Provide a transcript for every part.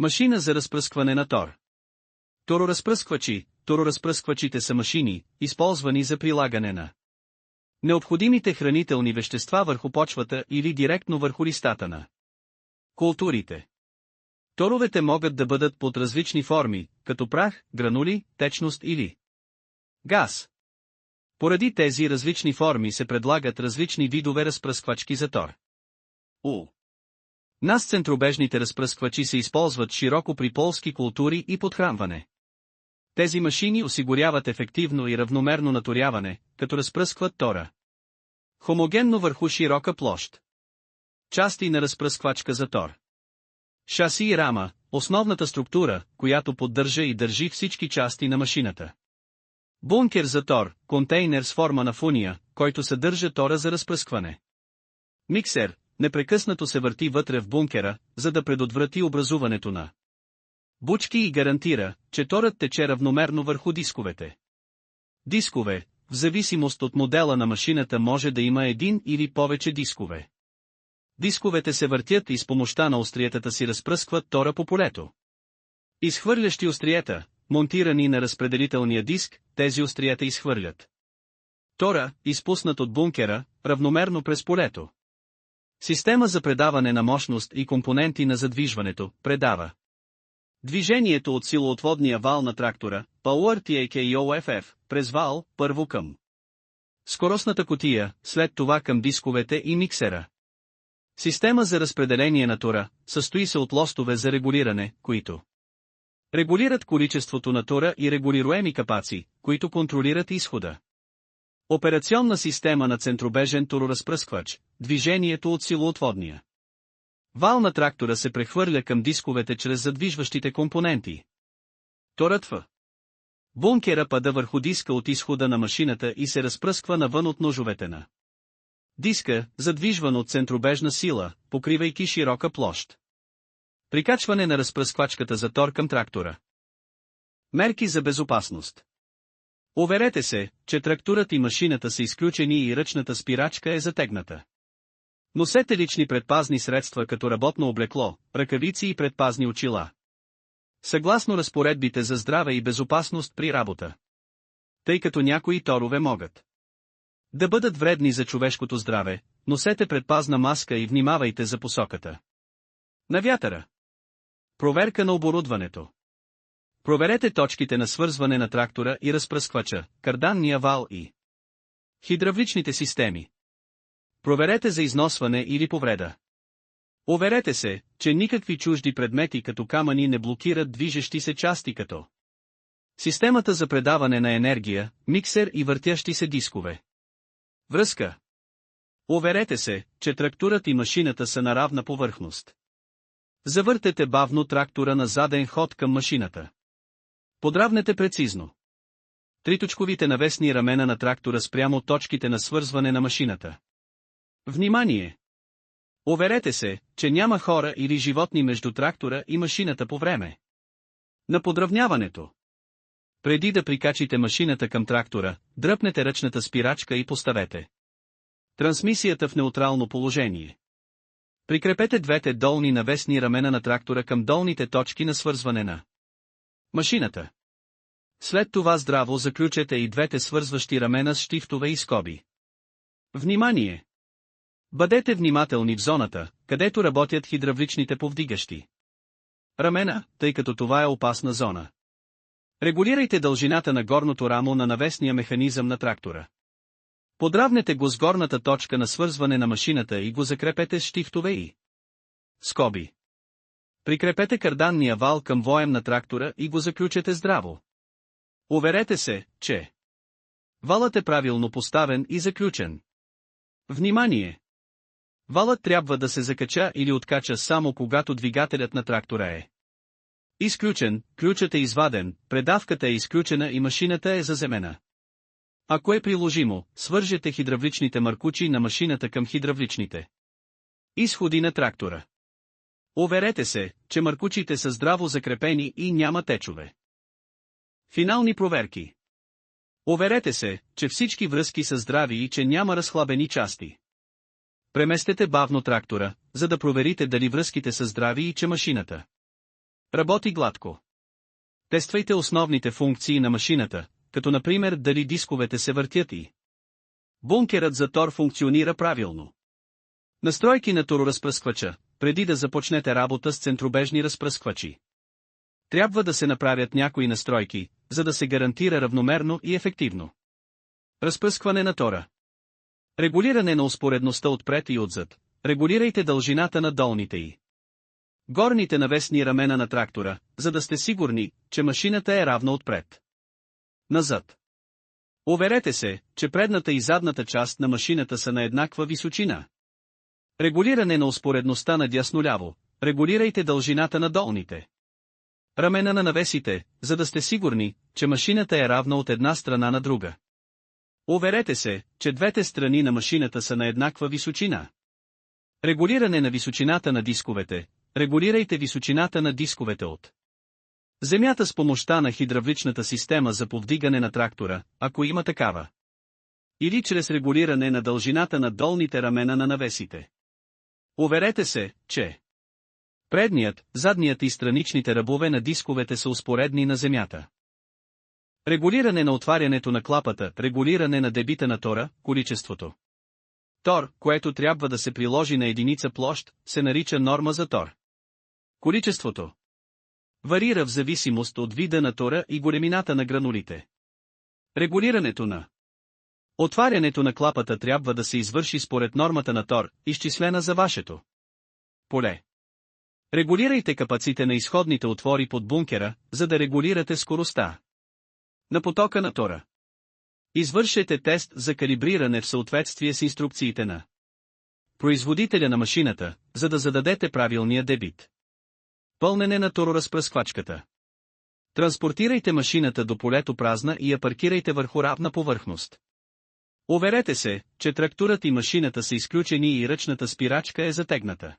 Машина за разпръскване на тор. Тороразпръсквачи. Тороразпръсквачите са машини, използвани за прилагане на необходимите хранителни вещества върху почвата или директно върху листата на културите. Торовете могат да бъдат под различни форми, като прах, гранули, течност или газ. Поради тези различни форми се предлагат различни видове разпръсквачки за тор. У нас центробежните разпръсквачи се използват широко при полски култури и подхранване. Тези машини осигуряват ефективно и равномерно наторяване, като разпръскват тора хомогенно върху широка площ. Части на разпръсквачка за тор. Шаси и рама, основната структура, която поддържа и държи всички части на машината. Бункер за тор, контейнер с форма на фуния, който съдържа тора за разпръскване. Миксер, непрекъснато се върти вътре в бункера, за да предотврати образуването на бучки и гарантира, че торът тече равномерно върху дисковете. Дискове, в зависимост от модела на машината може да има един или повече дискове. Дисковете се въртят и с помощта на остриетата си разпръскват тора по полето. Изхвърлящи остриета, монтирани на разпределителния диск, тези остриета изхвърлят тора, изпуснат от бункера, равномерно през полето. Система за предаване на мощност и компоненти на задвижването, предава движението от силоотводния вал на трактора, Power TAKOFF, през вал, първо към скоростната кутия, след това към дисковете и миксера. Система за разпределение на тора, състои се от лостове за регулиране, които регулират количеството на тора и регулируеми капаци, които контролират изхода. Операционна система на центробежен тороразпръсквач, движението от силоотводния вал на трактора се прехвърля към дисковете чрез задвижващите компоненти. Торът в бункера пада върху диска от изхода на машината и се разпръсква навън от ножовете на диска, задвижван от центробежна сила, покривайки широка площ. Прикачване на разпръсквачката за тор към трактора. Мерки за безопасност. Уверете се, че тракторът и машината са изключени и ръчната спирачка е затегната. Носете лични предпазни средства като работно облекло, ръкавици и предпазни очила. Съгласно разпоредбите за здраве и безопасност при работа. Тъй като някои торове могат да бъдат вредни за човешкото здраве, носете предпазна маска и внимавайте за посоката на вятъра. Проверка на оборудването. Проверете точките на свързване на трактора и разпръсквача, карданния вал и хидравличните системи. Проверете за износване или повреда. Уверете се, че никакви чужди предмети като камъни не блокират движещи се части като системата за предаване на енергия, миксер и въртящи се дискове. Връзка. Уверете се, че тракторът и машината са на равна повърхност. Завъртете бавно трактора на заден ход към машината. Подравнете прецизно триточковите навесни рамена на трактора спрямо точките на свързване на машината. Внимание! Уверете се, че няма хора или животни между трактора и машината по време на подравняването. Преди да прикачите машината към трактора, дръпнете ръчната спирачка и поставете трансмисията в неутрално положение. Прикрепете двете долни навесни рамена на трактора към долните точки на свързване на машината. След това здраво заключете и двете свързващи рамена с щифтове и скоби. Внимание! Бъдете внимателни в зоната, където работят хидравличните повдигащи рамена, тъй като това е опасна зона. Регулирайте дължината на горното рамо на навесния механизъм на трактора. Подравнете го с горната точка на свързване на машината и го закрепете с щифтове и скоби. Прикрепете карданния вал към воем на трактора и го заключете здраво. Уверете се, че валът е правилно поставен и заключен. Внимание! Валът трябва да се закача или откача само когато двигателят на трактора е изключен, ключът е изваден, предавката е изключена и машината е заземена. Ако е приложимо, свържете хидравличните маркучи на машината към хидравличните изходи на трактора. Уверете се, че маркучите са здраво закрепени и няма течове. Финални проверки. Уверете се, че всички връзки са здрави и че няма разхлабени части. Преместете бавно трактора, за да проверите дали връзките са здрави и че машината Работи гладко. Тествайте основните функции на машината, като например дали дисковете се въртят и бункерът за тор функционира правилно. Настройки на тороразпръсквача, преди да започнете работа с центробежни разпръсквачи. Трябва да се направят някои настройки, за да се гарантира равномерно и ефективно. Разпръскване на тора. Регулиране на успоредността отпред и отзад. Регулирайте дължината на долните и горните навесни рамена на трактора, за да сте сигурни, че машината е равна отпред. Назад. Уверете се, че предната и задната част на машината са на еднаква височина. Регулиране на успоредността надясно-ляво. Регулирайте дължината на долните рамена на навесите, за да сте сигурни, че машината е равна от една страна на друга. Уверете се, че двете страни на машината са на еднаква височина. Регулиране на височината на дисковете. Регулирайте височината на дисковете от земята с помощта на хидравличната система за повдигане на трактора, ако има такава. Или чрез регулиране на дължината на долните рамена на навесите. Уверете се, че предният, задният и страничните ръбове на дисковете са успоредни на земята. Регулиране на отварянето на клапата, регулиране на дебита на тора, количеството тор, което трябва да се приложи на единица площ, се нарича норма за тор. Количеството варира в зависимост от вида на тора и големината на гранулите. Регулирането на отварянето на клапата трябва да се извърши според нормата на тор, изчислена за вашето поле. Регулирайте капаците на изходните отвори под бункера, за да регулирате скоростта на потока на тора. Извършете тест за калибриране в съответствие с инструкциите на производителя на машината, за да зададете правилния дебит. Пълнене на тороразпръсквачката. Транспортирайте машината до полето празна и я паркирайте върху равна повърхност. Уверете се, че тракторът и машината са изключени и ръчната спирачка е затегната.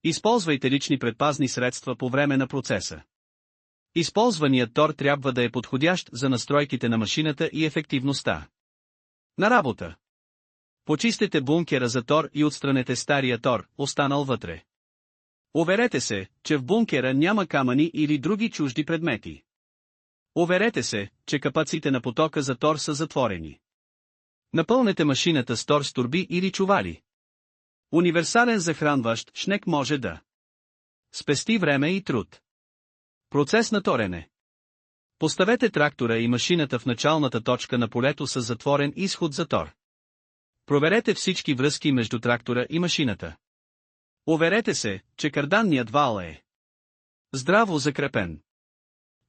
Използвайте лични предпазни средства по време на процеса. Използваният тор трябва да е подходящ за настройките на машината и ефективността на работа. Почистете бункера за тор и отстранете стария тор, останал вътре. Уверете се, че в бункера няма камъни или други чужди предмети. Уверете се, че капаците на потока за тор са затворени. Напълнете машината с тор с турби или чували. Универсален захранващ шнек може да спести време и труд. Процес на торене. Поставете трактора и машината в началната точка на полето с затворен изход за тор. Проверете всички връзки между трактора и машината. Уверете се, че карданният вал е здраво закрепен.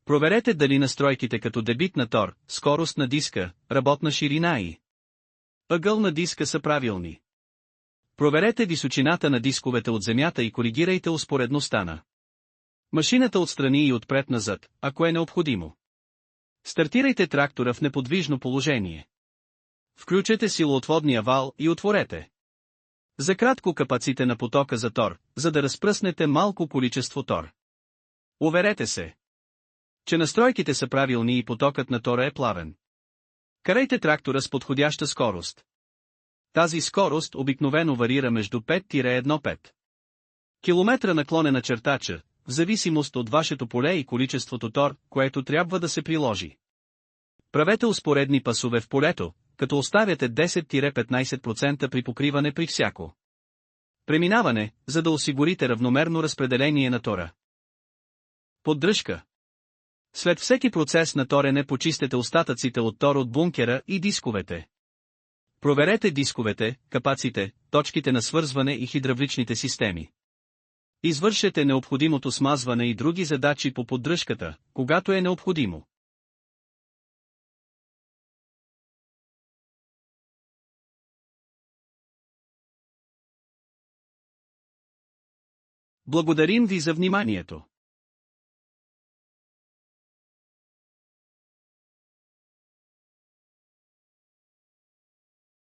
Проверете дали настройките като дебит на тор, скорост на диска, работна ширина и ъгъл на диска са правилни. Проверете височината на дисковете от земята и коригирайте успоредността на машината отстрани и отпред-назад, ако е необходимо. Стартирайте трактора в неподвижно положение. Включете силоотводния вал и отворете за кратко капаците на потока за тор, за да разпръснете малко количество тор. Уверете се, че настройките са правилни и потокът на тора е плавен. Карайте трактора с подходяща скорост. Тази скорост обикновено варира между 5-1,5 км наклонена чертача, в зависимост от вашето поле и количеството тор, което трябва да се приложи. Правете успоредни пасове в полето, като оставяте 10-15% при покриване при всяко преминаване, за да осигурите равномерно разпределение на тора. Поддръжка. След всеки процес на торене почистете остатъците от тор от бункера и дисковете. Проверете дисковете, капаците, точките на свързване и хидравличните системи. Извършете необходимото смазване и други задачи по поддръжката, когато е необходимо. Благодарим ви за вниманието.